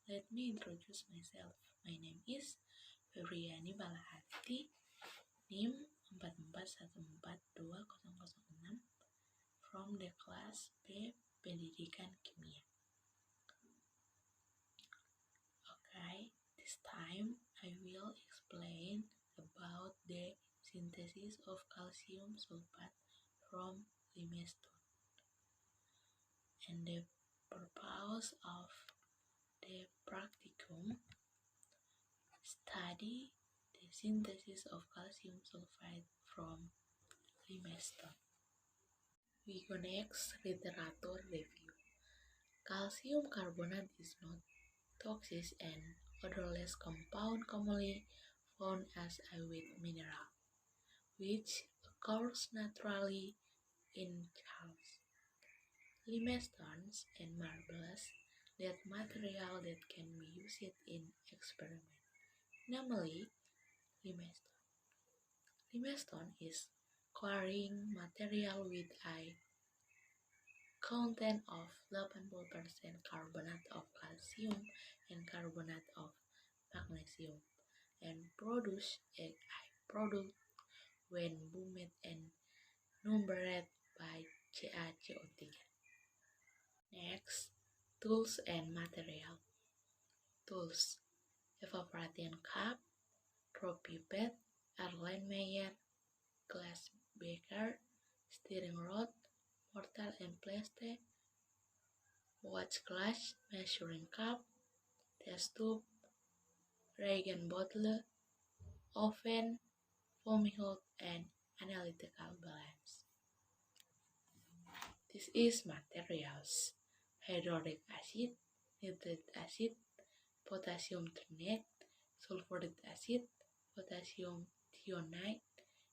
Let me introduce myself. My name is Febriani Balaati, NIM 4414206 from the class B Pendidikan Kimia. Okay, this time I will explain about the synthesis of calcium sulfate from limestone and the purpose of the Praktikum. Study the synthesis of calcium sulfate from limestone. We go next, literature review. Calcium carbonate is not toxic and odorless compound commonly found as a wet mineral, which occurs naturally in salts, limestones, and marbles, that material that can be used in experiment, namely limestone. Limestone is chlorine material with a content of 80% carbonate of calcium and carbonate of magnesium, and produce a product when boomed and numbered by CaCO3. Next, tools and material. Tools: evaporating cup, drop pipette, airline measure, glass beaker, stirring rod, mortar and pestle, watch glass, measuring cup, test tube, reagent bottle, oven, foaming hood, and analytical balance. This is materials: hydrochloric acid, nitric acid, potassium threonate, sulfuric acid, potassium thionate,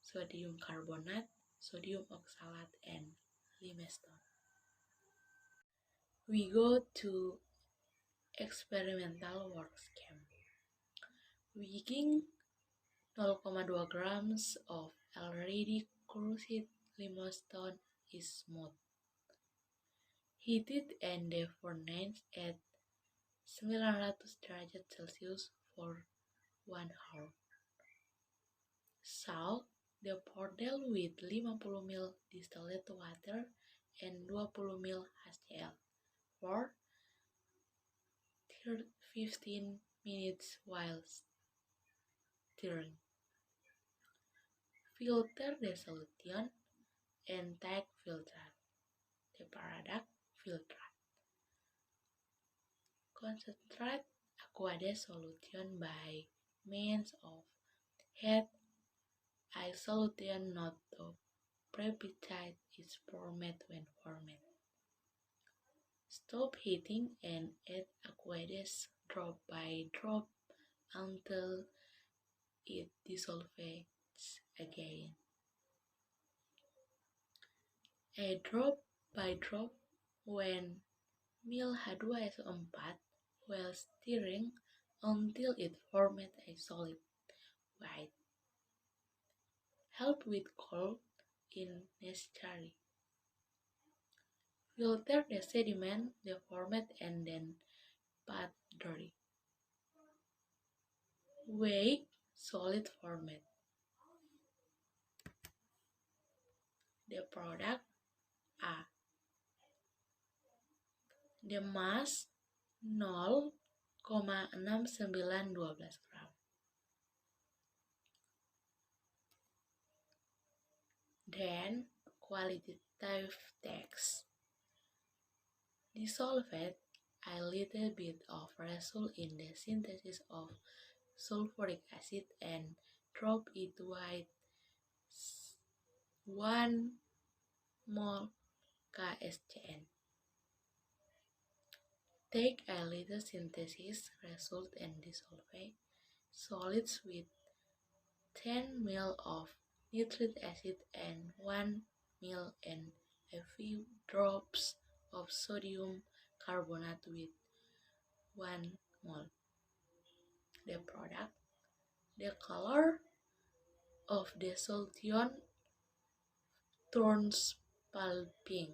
sodium carbonate, sodium oxalate, and limestone. We go to experimental work scheme. Weighing 0,2 grams of already crushed limestone is smooth. Heated in the furnace at 900 derajat Celcius for 1 hour. Soak the bottle with 50 ml distilled water and 20 ml HCl for 15 minutes while stirring. Filter the solution and take filter. The product filtrate. Concentrate aqueous solution by means of heat. A solution not to precipitate is formed when formed. Stop heating and add aqueous drop by drop until it dissolves again. A drop by drop when mil H2SO4 while stirring until it formed a solid white. Help with cold if necessary. Filter the sediment the formed and then pat dry. Weigh solid format. The product A. The mass 0,6912 gram. Then qualitative text. Dissolve a little bit of result in the synthesis of sulfuric acid and drop it with 1 mol KSCN. Take a little synthesis result and dissolve solids with 10 ml of nitric acid and 1 ml and a few drops of sodium carbonate with 1 mol. The product. The color of the solution turns pale pink.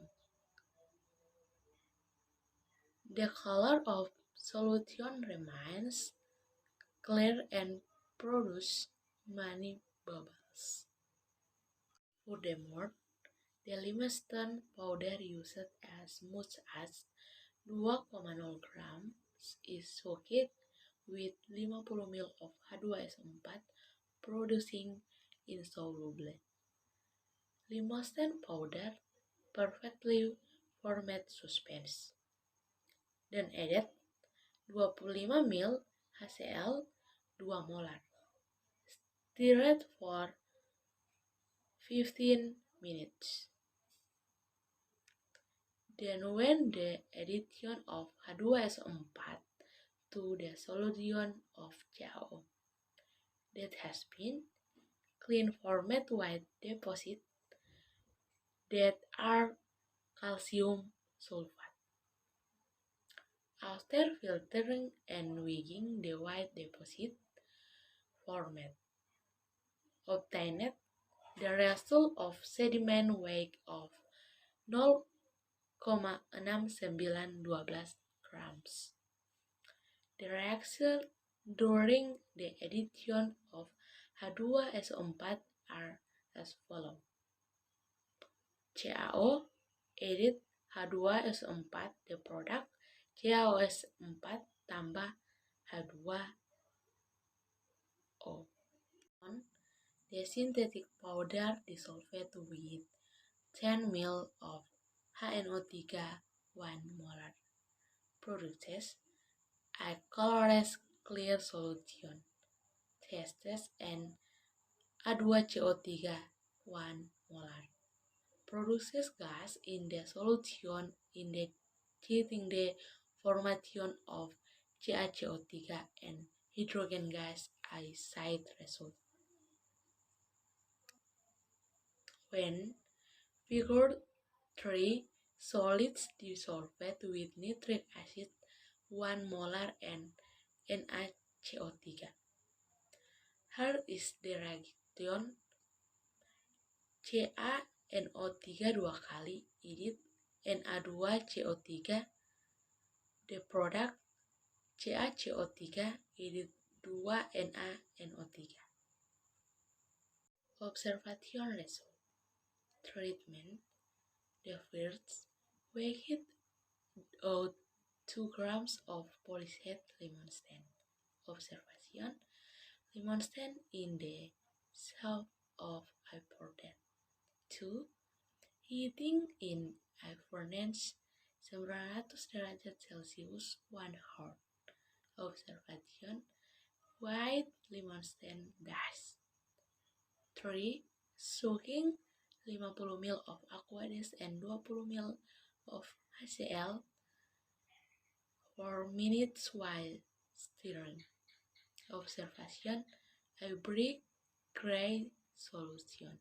The color of solution remains clear and produce many bubbles. Furthermore, the limestone powder used as much as 2,0 grams is soaked with 50 ml of H2SO4 producing insoluble limestone powder perfectly formed suspense. Dan added 25 ml HCl 2 molar. Stirred for 15 minutes. Then when the addition of H2SO4 to the solution of CaO that has been clean formed white deposits that are calcium sulfate. After filtering and weighing the white deposit formed, obtained the result of sediment weight of 0,6912 grams. The reaction during the addition of H2SO4 are as follows. CaO added H2SO4, the product CaOS4 tambah H2O. The synthetic powder dissolved with 10 ml of HNO3 1 molar produces a colorless clear solution. Tests and H2CO3 1 molar produces gas in the solution indicating the formation of CaCO3 and hydrogen gas as side result. When figure 3, solids dissolved with nitric acid 1 molar and NaCO3. Here is the reaction. CaNO3 dua kali added Na2CO3. The product CaCO3 added 2 NaNO3. Observation result. Treatment. The first weighed out 2 grams of polished limestone. Observation. Limestone in the shape of a powder. 2. Heating in a furnace 900 derajat Celcius 1 hour. Observation. White limestone dust. 3. Soaking 50 ml of aqueous and 20 ml of HCl for minutes while stirring. Observation. A brick gray solution.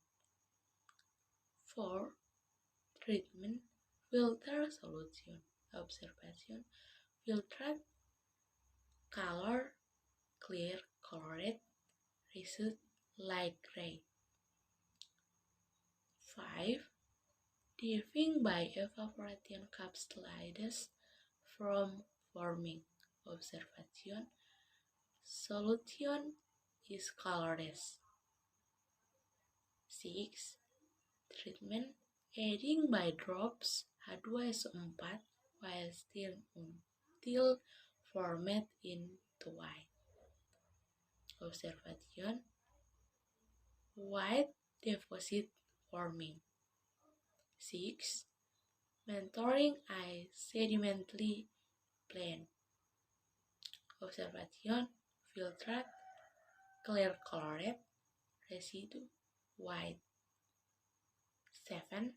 4. Treatment. Filter solution. Observation. Filtered color clear colored, result light gray. 5. Diffing by evaporating capsulides from forming. Observation. Solution is colorless. 6. Treatment. Adding by drops H2SO4 while stirring until formed into white. Observation. White deposit forming. 6. Mentoring a sedimentary plant. Observation. Filtered clear colored, residue white. 7.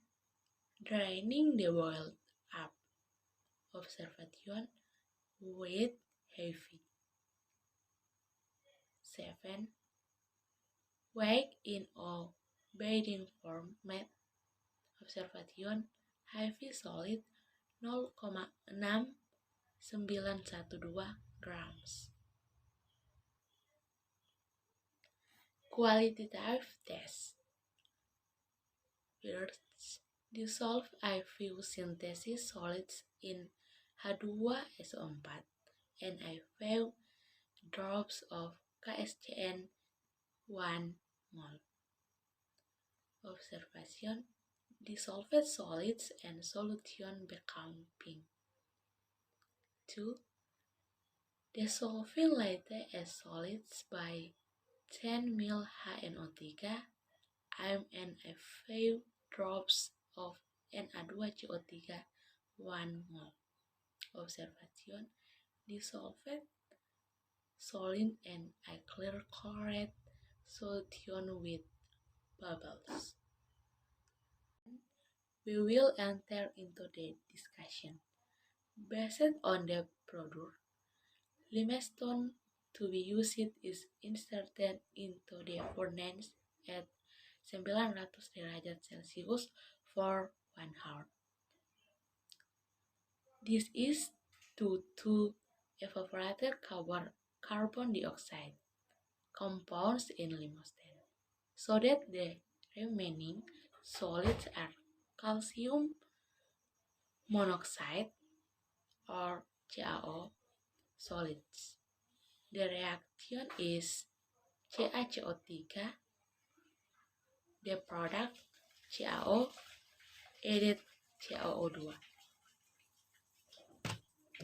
Draining the boiled up. Observation. Weight heavy. 7. Wake in a bathing format. Observation. Heavy solid 0,6912 grams. Qualitative test. First, dissolve a few synthesis solids in H2SO4 and I found drops of KSCN 1 mol. Observation: dissolved solids and solution become pink. 2. Dissolving latte as solids by 10 ml HNO3 and a few drops of Na2CO3 1 mol. Observation: dissolved solid and a clear colored solution with bubbles. We will enter into the discussion. Based on the product, limestone to be used is inserted into the furnace at 900 derajat Celcius for 1 hour. This is due to evaporated carbon dioxide compounds in limestone, so that the remaining solids are calcium monoxide or CaO solids. The reaction is CaCO3, the product CaO added CaO2.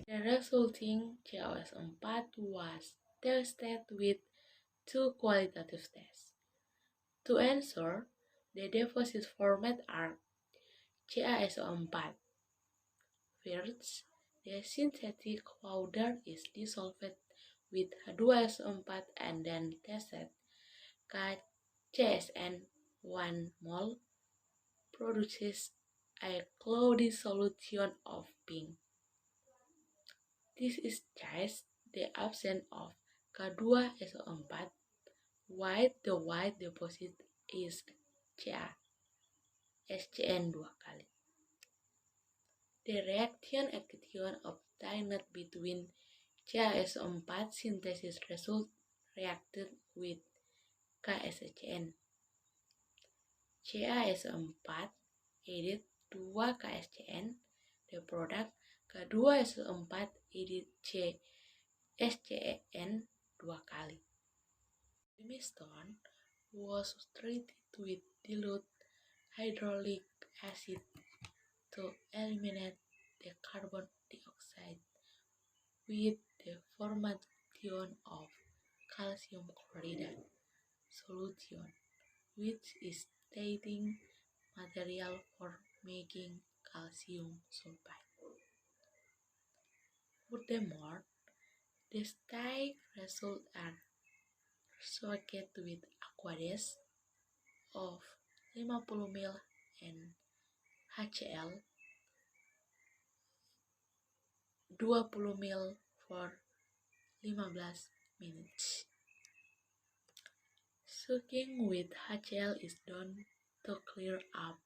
The resulting CaOS4 was tested with 2 qualitative tests. To ensure the deposit format are CaSO4. First, the synthetic powder is dissolved with H2SO4 and then tested. KCSN 1 mol produces a cloudy solution of pink. This is just the absence of K2SO4, while the white deposit is CaSCN 2 kali. The reaction action obtained between CaSO4 synthesis result reacted with KSCN. CaSO4 added 2 KSCN, the product K2SO4 added CSCN 2 kali. Limestone was treated with dilute hydraulic acid to eliminate the carbon dioxide with the formation of calcium chloride solution, which is starting material for making calcium sulfide. Furthermore, the stay results are soaked with aqueous of 50 ml and HCl 20 ml for 15 minutes. Soaking with HCl is done to clear up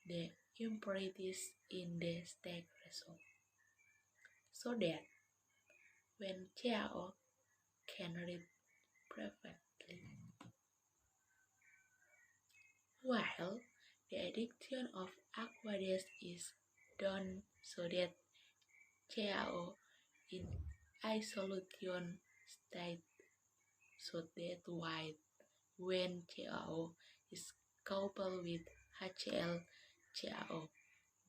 the impurities in the stay result, so that when CaO can read perfectly. While the addition of aqueous is done so that CaO in isolation state so that white when CaO is coupled with HCl CaO,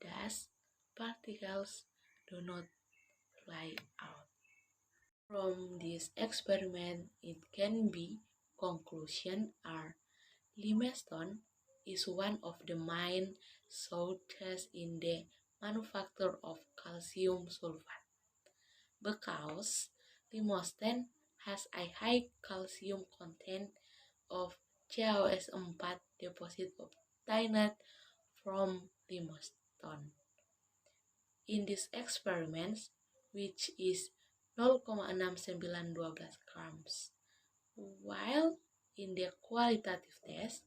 thus particles do not fly out. From this experiment, it can be conclusion are limestone is one of the main sources in the manufacture of calcium sulfate, because limestone has a high calcium content of CaOS4 deposit obtained from limestone. In this experiment, which is 0,6912 grams, while in the qualitative test,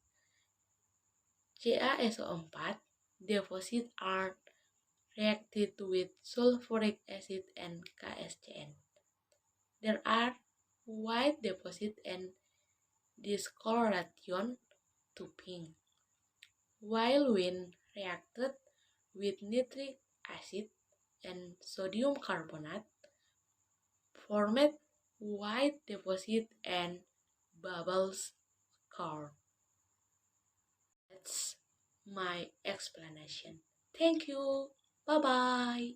CaSO4 deposits are reacted with sulfuric acid and KSCN. There are white deposits and discoloration to pink, while when reacted with nitric acid and sodium carbonate, formed white deposit and bubbles occur. That's my explanation. Thank you. Bye bye.